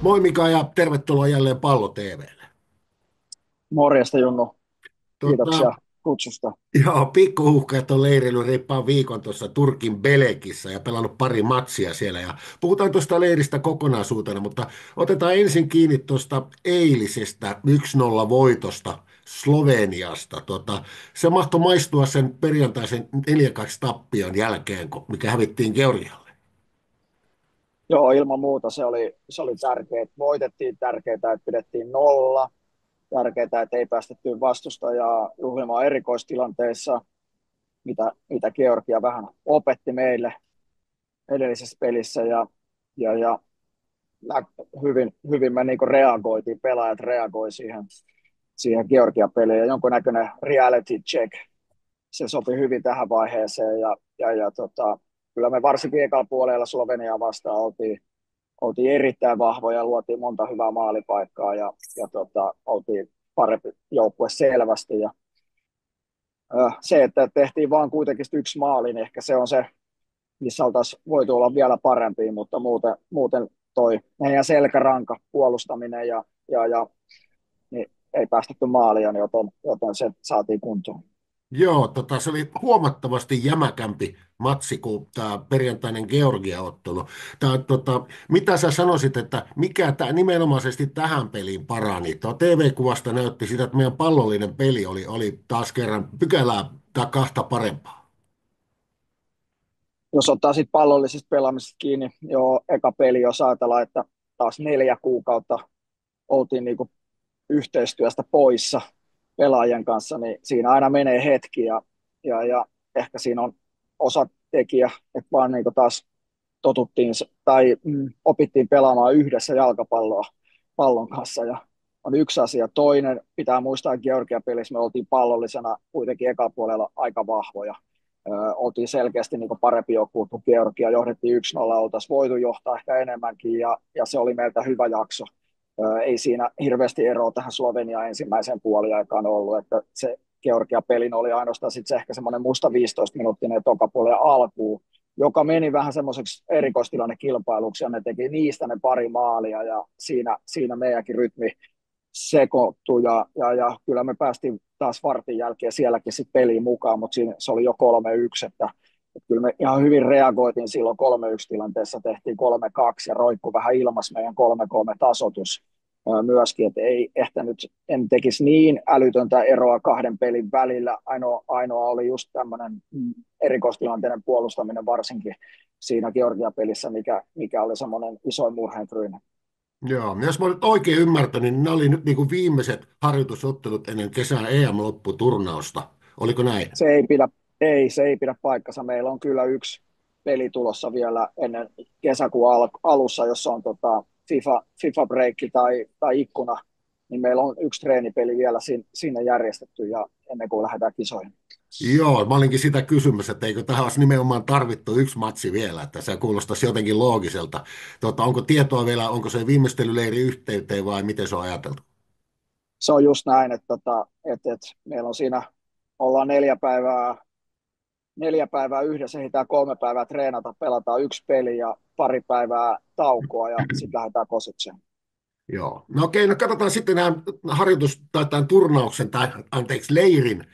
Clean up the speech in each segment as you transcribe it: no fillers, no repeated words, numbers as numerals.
Moi Mika ja tervetuloa jälleen Pallo TV:lle. Morjesta Junnu, Tota, kiitoksia kutsusta. joo, pikkuhuhkajat on leireillyt reippaan viikon tuossa Turkin Belekissä ja pelannut pari matsia siellä. Ja puhutaan tuosta leiristä kokonaisuutena, mutta otetaan ensin kiinni tuosta eilisestä 1-0 voitosta Sloveniasta. Se mahtoi maistua sen perjantaisen 4-2 tappion jälkeen, mikä hävittiin Georgialle. Joo, ilman muuta se oli tärkeää. Voitettiin tärkeää, että pidettiin nolla. Tärkeää, että ei päästetty vastustajaa juhlimaan erikoistilanteissa, mitä Georgia vähän opetti meille edellisessä pelissä. Ja hyvin me niinku reagoitiin, pelaajat reagoi siihen Georgia-peliin. Ja jonkunnäköinen reality check, se sopi hyvin tähän vaiheeseen. Kyllä me varsinkin ekalla puolella Sloveniaa vastaan oltiin erittäin vahvoja, luotiin monta hyvää maalipaikkaa ja oltiin parempi joukkue selvästi. Se, että tehtiin vaan kuitenkin yksi maali, niin ehkä se on se, missä oltaisiin voitu olla vielä parempia, mutta muuten toi meidän selkäranka, puolustaminen ja niin ei päästetty maalia, joten se saatiin kuntoon. Joo, se oli huomattavasti jämäkämpi matsi kuin tämä perjantainen Georgia-ottelu. Mitä sä sanoisit, että mikä nimenomaisesti tähän peliin parani? Tuo TV-kuvasta näytti sitä, että meidän pallollinen peli oli taas kerran pykälää tai kahta parempaa. Jos ottaa sitten pallollisista pelaamisesta kiinni, joo, eka peli, jos ajatellaan, että taas 4 kuukautta oltiin niinku yhteistyöstä poissa pelaajien kanssa, niin siinä aina menee hetki ja ehkä siinä on osatekijä, että vaan niin taas totuttiin tai opittiin pelaamaan yhdessä jalkapalloa pallon kanssa ja on yksi asia. Toinen, pitää muistaa, että Georgia-pelissä me oltiin pallollisena kuitenkin eka puolella aika vahvoja. Oltiin selkeästi niin parempi joukkue kuin Georgia, johdettiin 1-0, oltaisiin voitu johtaa ehkä enemmänkin ja se oli meiltä hyvä jakso. Ei siinä hirveästi eroa tähän Slovenian ensimmäiseen puoliaikaan ollut, että se Georgia-pelin oli ainoastaan sitten se ehkä semmoinen musta 15-minuuttinen tokapuolen alkuun, joka meni vähän semmoiseksi erikoistilannekilpailuksi, ja ne teki niistä ne pari maalia, ja siinä meidänkin rytmi sekoittui, ja kyllä me päästiin taas vartin jälkeen sielläkin sitten peliin mukaan, mutta siinä se oli jo 3-1, että kyllä me ihan hyvin reagoitiin silloin 3-1 tilanteessa, tehtiin 3-2 ja roikku vähän ilmas meidän 3-3 tasoitus myöskin, että ei ehkä nyt en tekisi niin älytöntä eroa kahden pelin välillä. Ainoa oli just tämmöinen erikoistilanteinen puolustaminen varsinkin siinä Georgia-pelissä, mikä oli semmoinen isoin murheenkryyni. Joo, jos mä nyt oikein ymmärtänyt, niin nämä oli nyt niin kuin viimeiset harjoitusottelut ennen kesän EM-lopputurnausta. Oliko näin? Se ei pidä, se ei pidä paikkansa. Meillä on kyllä yksi peli tulossa vielä ennen kesäkuun alussa, jossa on FIFA-breikki tai ikkuna, niin meillä on yksi treenipeli vielä sinne järjestetty ja ennen kuin lähdetään kisoihin. Joo, mä olinkin sitä kysymässä, että eikö tähän olisi nimenomaan tarvittu yksi matsi vielä, että se kuulostaisi jotenkin loogiselta. Onko tietoa vielä, onko se viimeistelyleiri yhteyteen vai miten se on ajateltu? Se on just näin, että meillä on siinä, ollaan 4 päivää yhdessä, ehditään 3 päivää treenata, pelataan yksi peli ja pari päivää taukoa ja sitten lähdetään kosikseen. Joo. No okei, no katsotaan sitten nämä tai tämän turnauksen tai anteeksi leirin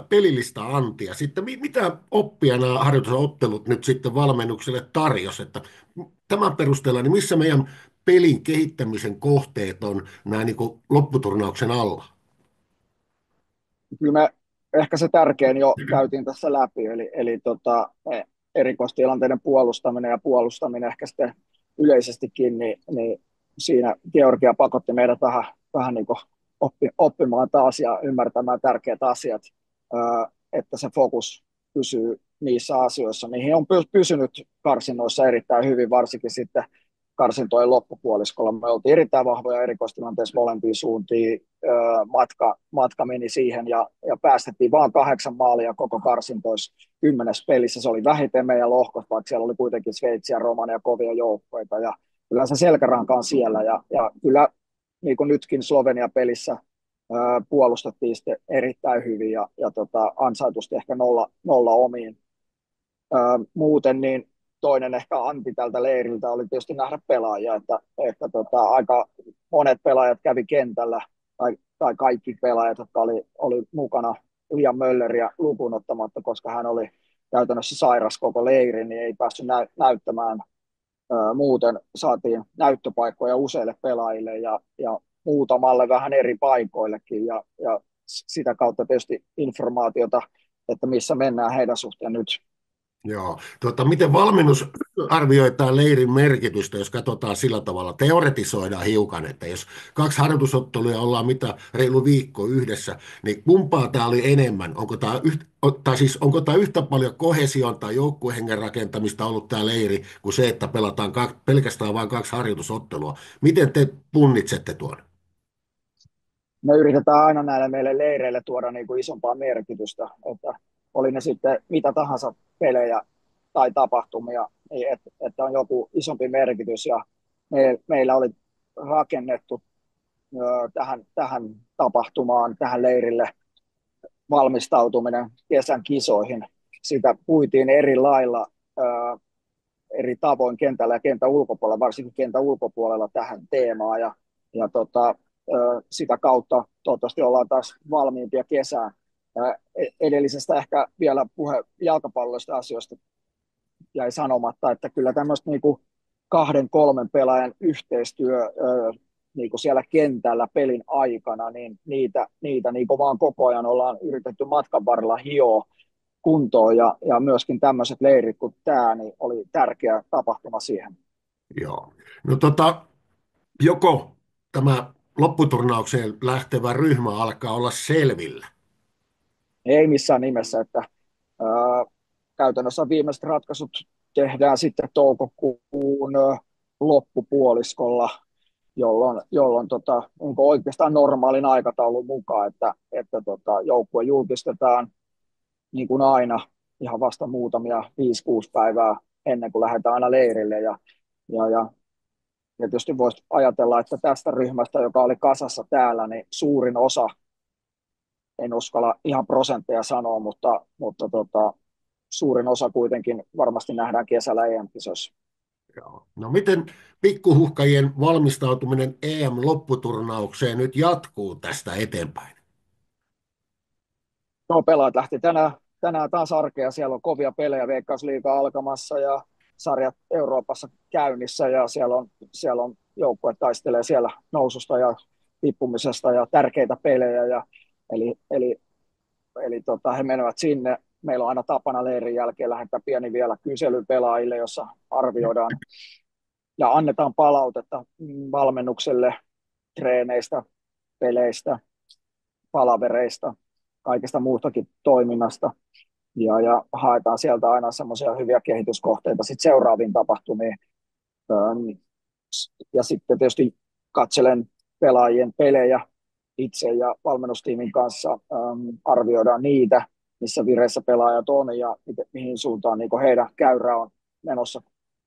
pelillistä antia. Sitten mitä oppia nämä harjoitusottelut nyt sitten valmennukselle tarjosi, että tämän perusteella, niin missä meidän pelin kehittämisen kohteet on näin niin kuin lopputurnauksen alla? Kyllä me ehkä se tärkein jo käytiin tässä läpi, erikoistilanteiden puolustaminen ja puolustaminen ehkä sitten yleisestikin, niin siinä Georgia pakotti meidät vähän niin kuin oppimaan taas ja ymmärtämään tärkeät asiat, että se fokus pysyy niissä asioissa, mihin on pysynyt karsinnoissa erittäin hyvin, varsinkin sitten karsintojen loppupuoliskolla. Me oltiin erittäin vahvoja erikoistilanteessa molempiin suuntiin. Matka meni siihen ja päästettiin vain 8 maalia koko karsintoissa 10 pelissä. Se oli vähiten meidän lohkot, vaikka siellä oli kuitenkin Sveitsi ja Romania kovia joukkoita. Ja kyllä se selkäranka on siellä. Ja kyllä niin kuin nytkin Slovenia-pelissä puolustettiin sitten erittäin hyvin ja ansaitusti ehkä nolla omiin. Muuten niin toinen ehkä anti tältä leiriltä oli tietysti nähdä pelaajia, että aika monet pelaajat kävi kentällä, tai kaikki pelaajat, jotka oli mukana Liam Mölleriä lukuun ottamatta, koska hän oli käytännössä sairas koko leiri, niin ei päässyt näyttämään. Muuten saatiin näyttöpaikkoja useille pelaajille ja muutamalle vähän eri paikoillekin ja sitä kautta tietysti informaatiota, että missä mennään heidän suhteen nyt. Joo. Miten valmennus arvioi tämän leirin merkitystä, jos katsotaan sillä tavalla, teoretisoidaan hiukan, että jos kaksi harjoitusottelua ollaan mitä reilu viikko yhdessä, niin kumpaa tämä oli enemmän? Onko tämä yhtä paljon kohesion tai joukkuehengen rakentamista ollut tämä leiri kuin se, että pelataan pelkästään vain kaksi harjoitusottelua? Miten te punnitsette tuon? Me yritetään aina näille meille leireille tuoda niin kuin isompaa merkitystä, että oli ne sitten mitä tahansa pelejä tai tapahtumia, niin että on joku isompi merkitys ja meillä oli rakennettu tähän tapahtumaan, tähän leirille valmistautuminen kesän kisoihin. Sitä puitiin eri lailla, eri tavoin kentällä ja kentän ulkopuolella, varsinkin kentän ulkopuolella tähän teemaan. Sitä kautta toivottavasti ollaan taas valmiimpia kesään. Edellisestä ehkä vielä puhe jalkapalloista asioista jäi sanomatta, että kyllä tämmöistä niinku kahden, kolmen pelaajan yhteistyö niin kuin siellä kentällä pelin aikana, niin niitä niin kuin vaan koko ajan ollaan yritetty matkan varrella hioa kuntoon ja myöskin tämmöiset leirit kuin tämä, niin oli tärkeä tapahtuma siihen. Joo. No joko tämä lopputurnaukseen lähtevä ryhmä alkaa olla selvillä? Ei missään nimessä, että ää, käytännössä viimeiset ratkaisut tehdään sitten toukokuun loppupuoliskolla, jolloin onko oikeastaan normaalin aikataulun mukaan, että joukkue julkistetaan niin kuin aina ihan vasta muutamia 5-6 päivää ennen kuin lähdetään aina leirille. Ja tietysti voisi ajatella, että tästä ryhmästä, joka oli kasassa täällä, niin suurin osa, en uskalla ihan prosentteja sanoa, mutta suurin osa kuitenkin varmasti nähdään kesällä EM-kisoissa. Joo. No miten pikkuhuhkajien valmistautuminen EM-lopputurnaukseen nyt jatkuu tästä eteenpäin? No, pelaajat lähti tänään taas arkea, siellä on kovia pelejä, Veikkausliiga alkamassa ja sarjat Euroopassa käynnissä ja siellä on joukkue taistelee siellä noususta ja tippumisesta ja tärkeitä pelejä eli he menevät sinne. Meillä on aina tapana leirin jälkeen lähettää pieni vielä kysely pelaajille, jossa arvioidaan ja annetaan palautetta valmennukselle treeneistä, peleistä, palavereista, kaikesta muustakin toiminnasta. Ja haetaan sieltä aina semmoisia hyviä kehityskohteita sit seuraaviin tapahtumiin. Ja sitten tietysti katselen pelaajien pelejä itse ja valmennustiimin kanssa, arvioidaan niitä, missä vireessä pelaajat on ja mihin suuntaan niin heidän käyrä on menossa,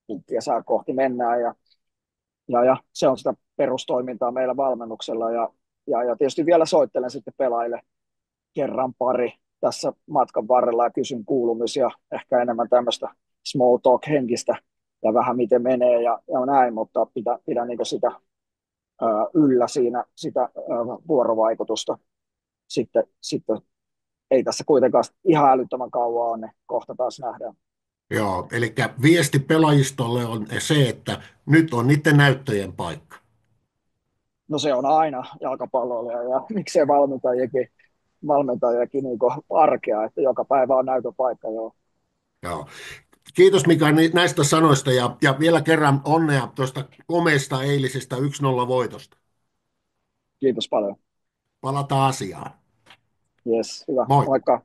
kun kesää kohti mennään. Ja se on sitä perustoimintaa meillä valmennuksella. Ja tietysti vielä soittelen sitten pelaajille kerran pari tässä matkan varrella ja kysyn kuulumisia, ehkä enemmän tämmöistä small talk-henkistä ja vähän miten menee ja näin, mutta pidän niin sitä yllä siinä sitä vuorovaikutusta. Sitten ei tässä kuitenkaan ihan älyttömän kauan ole, niin kohta taas nähdään. Joo, eli viesti pelaajistolle on se, että nyt on niiden näyttöjen paikka. No se on aina jalkapalloilla ja miksei valmentajakin niin arkea, että joka päivä on näytön paikka. Joo. Joo. Kiitos Mika näistä sanoista ja vielä kerran onnea tuosta komeasta eilisestä 1-0 voitosta. Kiitos paljon. Palataan asiaan. Yes, hyvä. Moi. Moikka.